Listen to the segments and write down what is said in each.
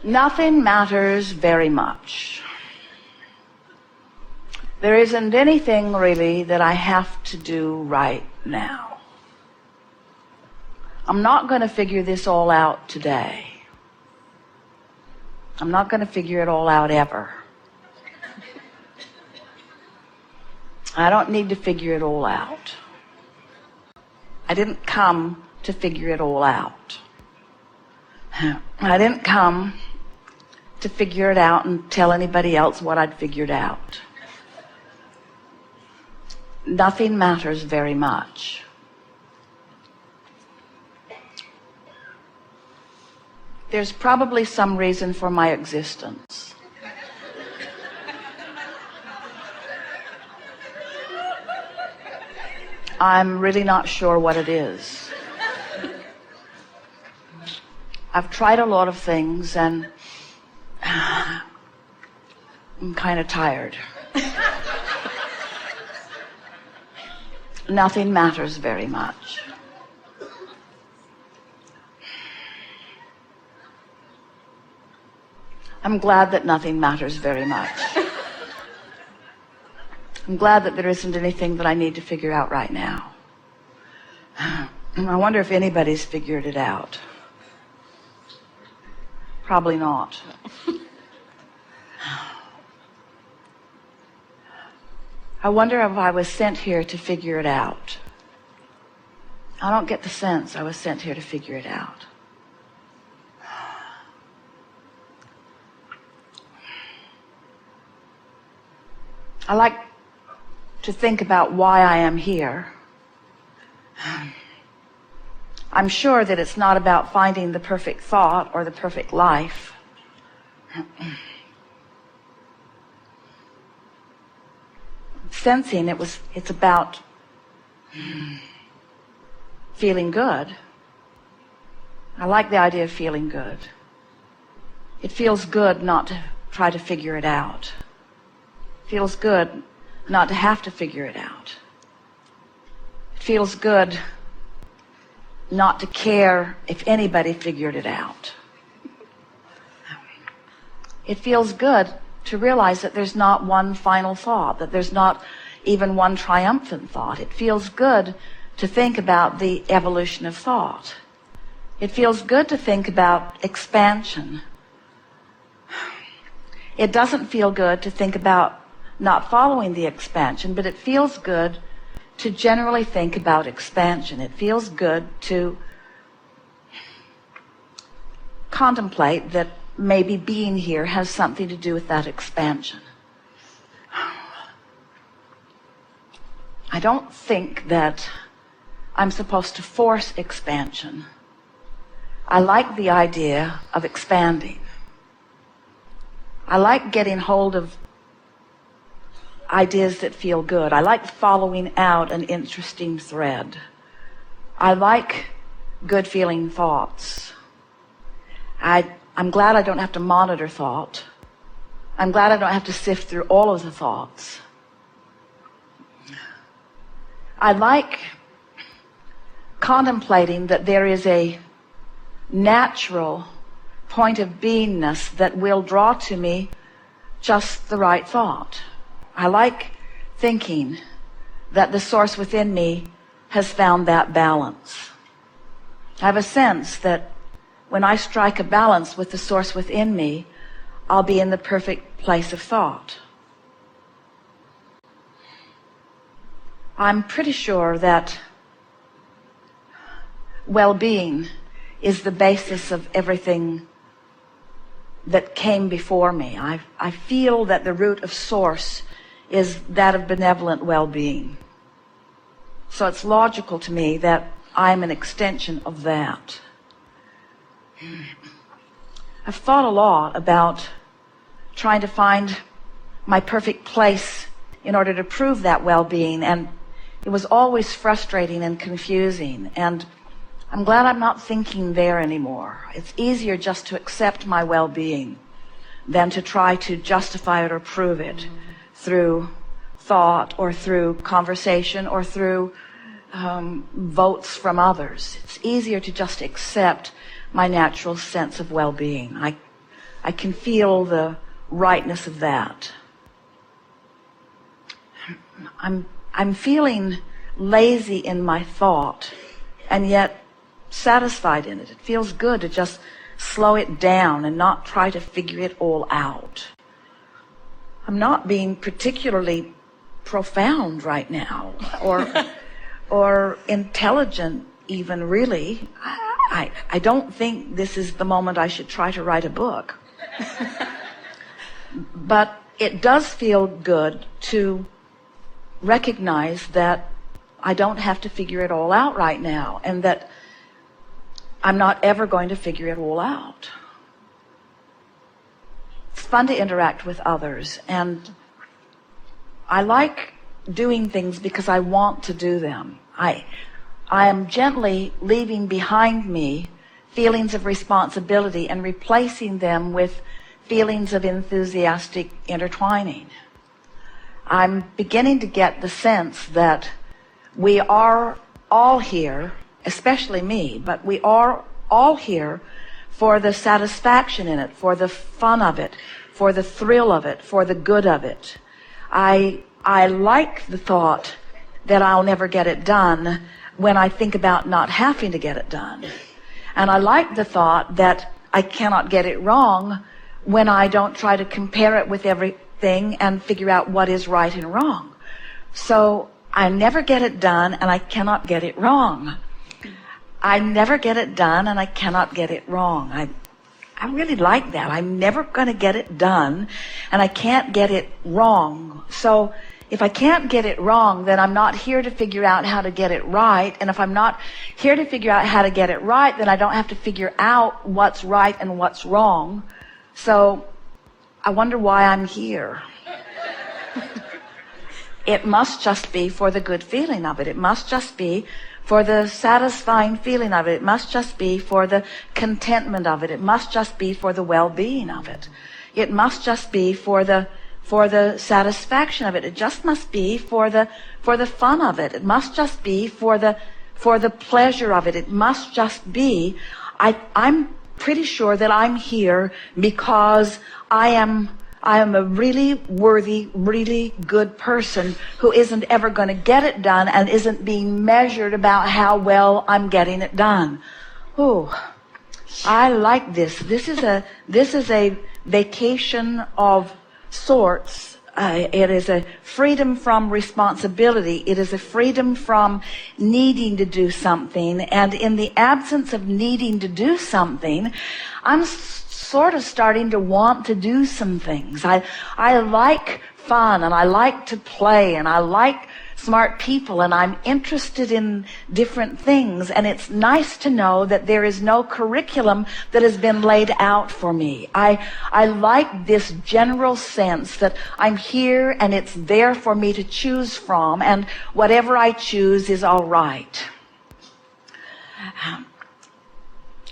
Nothing matters very much. There isn't anything really that I have to do right now. I'm not going to figure this all out today. I'm not going to figure it all out ever. I don't need to figure it all out. I didn't come to figure it all out. I didn't come to figure it out and tell anybody else what I'd figured out. Nothing matters very much. There's probably some reason for my existence. I'm really not sure what it is. I've tried a lot of things and I'm kind of tired. Nothing matters very much. I'm glad that nothing matters very much. I'm glad that there isn't anything that I need to figure out right now. I wonder if anybody's figured it out. Probably not. I wonder if I was sent here to figure it out. I don't get the sense I was sent here to figure it out. I like to think about why I am here. I'm sure that it's not about finding the perfect thought or the perfect life. Sensing it's about feeling good. I like the idea of feeling good. It feels good not to try to figure it out. It feels good not to have to figure it out. It feels good not to care if anybody figured it out. It feels good to realize that there's not one final thought, that there's not even one triumphant thought. It feels good to think about the evolution of thought. It feels good to think about expansion. It doesn't feel good to think about not following the expansion, but it feels good to generally think about expansion. It feels good to contemplate that maybe being here has something to do with that expansion. I don't think that I'm supposed to force expansion. I like the idea of expanding. I like getting hold of ideas that feel good. I like following out an interesting thread. I like good feeling thoughts. I'm glad I don't have to monitor thought. I'm glad I don't have to sift through all of the thoughts. I like contemplating that there is a natural point of beingness that will draw to me just the right thought. I like thinking that the source within me has found that balance. I have a sense that when I strike a balance with the source within me, I'll be in the perfect place of thought. I'm pretty sure that well-being is the basis of everything that came before me. I feel that the root of source is that of benevolent well-being. So it's logical to me that I'm an extension of that. I've thought a lot about trying to find my perfect place in order to prove that well-being, and it was always frustrating and confusing, and I'm glad I'm not thinking there anymore. It's easier just to accept my well-being than to try to justify it or prove it through thought or through conversation or through votes from others. It's easier to just accept my natural sense of well-being. I can feel the rightness of that. I'm feeling lazy in my thought, and yet satisfied in it. It feels good to just slow it down and not try to figure it all out. I'm not being particularly profound right now, or intelligent even, really. I don't think this is the moment I should try to write a book. But it does feel good to recognize that I don't have to figure it all out right now, and that I'm not ever going to figure it all out. It's fun to interact with others, and I like doing things because I want to do them. I am gently leaving behind me feelings of responsibility and replacing them with feelings of enthusiastic intertwining. I'm beginning to get the sense that we are all here, especially me, but we are all here for the satisfaction in it, for the fun of it, for the thrill of it, for the good of it. I like the thought that I'll never get it done when I think about not having to get it done. And I like the thought that I cannot get it wrong when I don't try to compare it with everything and figure out what is right and wrong. So I never get it done, and I cannot get it wrong. I never get it done, and I cannot get it wrong. I really like that. I'm never going to get it done, and I can't get it wrong. So if I can't get it wrong, then I'm not here to figure out how to get it right. And if I'm not here to figure out how to get it right, then I don't have to figure out what's right and what's wrong. So I wonder why I'm here. It must just be for the good feeling of it. It must just be for the satisfying feeling of it. It must just be for the contentment of it. It must just be for the well-being of it. It must just be for the satisfaction of it. It just must be for the fun of it. It must just be for the pleasure of it. It must just be. I'm pretty sure that I'm here because I am a really worthy, really good person who isn't ever going to get it done and isn't being measured about how well I'm getting it done. Ooh, I like this. This is a vacation of sorts. It is a freedom from responsibility. It is a freedom from needing to do something. And in the absence of needing to do something, I'm sort of starting to want to do some things. I like fun, and I like to play, and I like smart people, and I'm interested in different things, and it's nice to know that there is no curriculum that has been laid out for me. I like this general sense that I'm here and it's there for me to choose from, and whatever I choose is all right.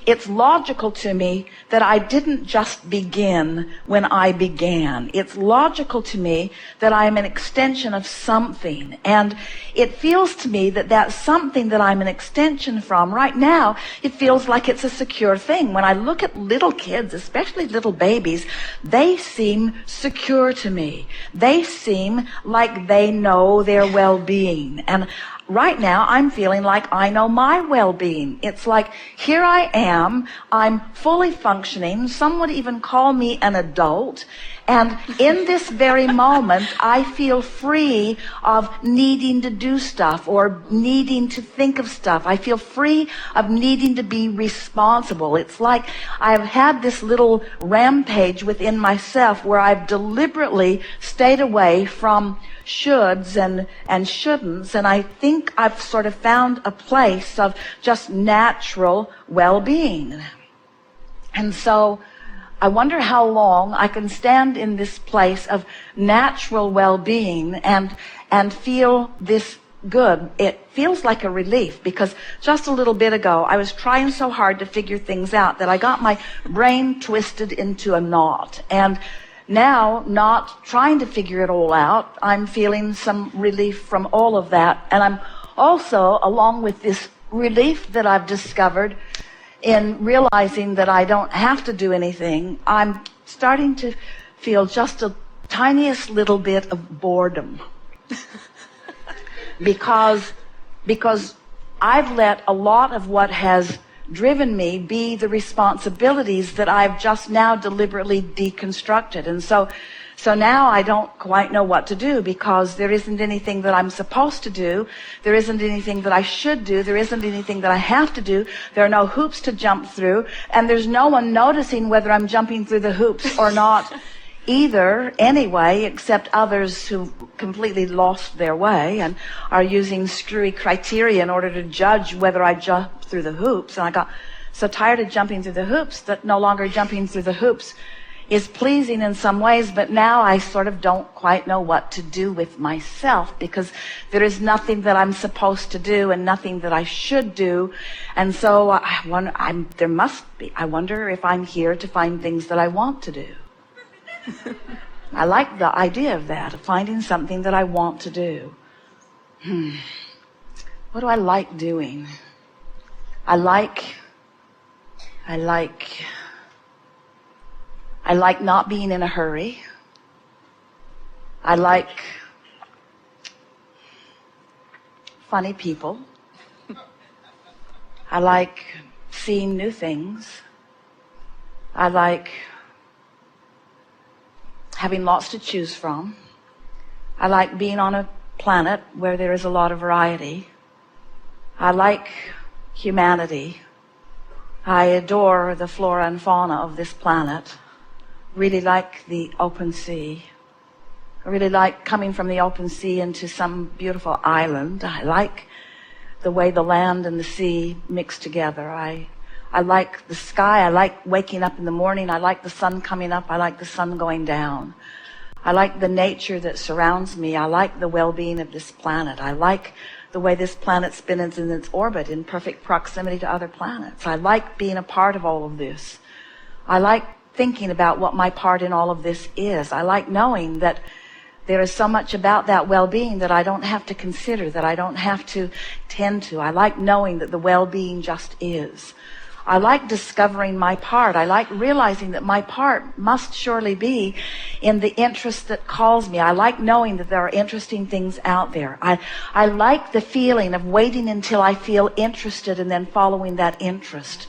It's logical to me that I didn't just begin when I began. It's logical to me that I am an extension of something. And it feels to me that that something that I'm an extension from right now, it feels like it's a secure thing. When I look at little kids, especially little babies, they seem secure to me. They seem like they know their well-being. And right now, I'm feeling like I know my well-being. It's like, here I am, I'm fully functioning. Some would even call me an adult. And in this very moment, I feel free of needing to do stuff or needing to think of stuff. I feel free of needing to be responsible. It's like I've had this little rampage within myself where I've deliberately stayed away from shoulds and shouldn'ts, and I think I've sort of found a place of just natural well-being. And so I wonder how long I can stand in this place of natural well-being and feel this good. It feels like a relief, because just a little bit ago I was trying so hard to figure things out that I got my brain twisted into a knot. And now, not trying to figure it all out, I'm feeling some relief from all of that. And I'm also, along with this relief that I've discovered, in realizing that I don't have to do anything, I'm starting to feel just a tiniest little bit of boredom. because I've let a lot of what has driven me be the responsibilities that I've just now deliberately deconstructed. And so now I don't quite know what to do, because there isn't anything that I'm supposed to do. There isn't anything that I should do. There isn't anything that I have to do. There are no hoops to jump through. And there's no one noticing whether I'm jumping through the hoops or not either anyway, except others who completely lost their way and are using screwy criteria in order to judge whether I jump through the hoops. And I got so tired of jumping through the hoops that no longer jumping through the hoops is pleasing in some ways, but now I sort of don't quite know what to do with myself, because there is nothing that I'm supposed to do and nothing that I should do. And so I wonder if I'm here to find things that I want to do. I like the idea of that, of finding something that I want to do. What do I like doing? I like not being in a hurry. I like funny people. I like seeing new things. I like having lots to choose from. I like being on a planet where there is a lot of variety. I like humanity. I adore the flora and fauna of this planet. Really like the open sea. I really like coming from the open sea into some beautiful island. I like the way the land and the sea mix together. I like the sky. I like waking up in the morning. I like the sun coming up. I like the sun going down. I like the nature that surrounds me. I like the well-being of this planet. I like the way this planet spins in its orbit in perfect proximity to other planets. I like being a part of all of this. I like thinking about what my part in all of this is. I like knowing that there is so much about that well-being that I don't have to consider, that I don't have to tend to. I like knowing that the well-being just is. I like discovering my part. I like realizing that my part must surely be in the interest that calls me. I like knowing that there are interesting things out there. I like the feeling of waiting until I feel interested and then following that interest.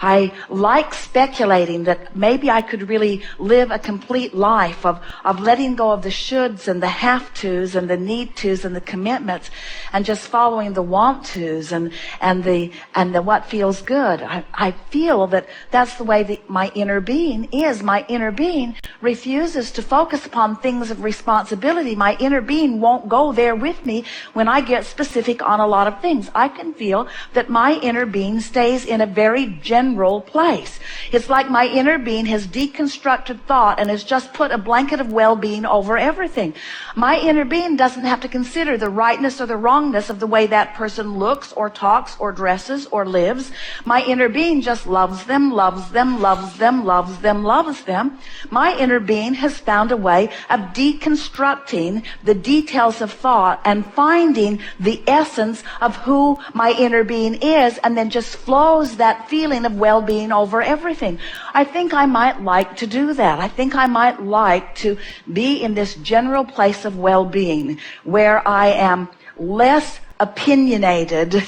I like speculating that maybe I could really live a complete life of letting go of the shoulds and the have-tos and the need-tos and the commitments and just following the want-tos and the what feels good. I feel that that's the way that my inner being is. My inner being refuses to focus upon things of responsibility. My inner being won't go there with me when I get specific on a lot of things. I can feel that my inner being stays in a very general place. It's like my inner being has deconstructed thought and has just put a blanket of well-being over everything. My inner being doesn't have to consider the rightness or the wrongness of the way that person looks or talks or dresses or lives. My inner being just loves them, loves them, loves them, loves them, loves them. My inner being has found a way of deconstructing the details of thought and finding the essence of who my inner being is, and then just flows that feeling of well-being over everything. I think I might like to do that. I think I might like to be in this general place of well-being where I am less opinionated,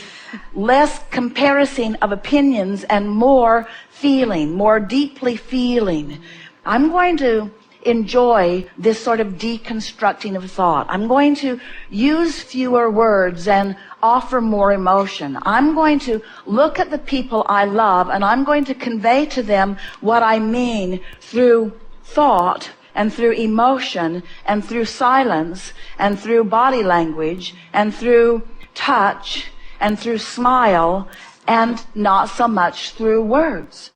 less comparison of opinions, and more feeling, more deeply feeling. I'm going to enjoy this sort of deconstructing of thought. I'm going to use fewer words and offer more emotion. I'm going to look at the people I love and I'm going to convey to them what I mean through thought and through emotion and through silence and through body language and through touch and through smile, and not so much through words.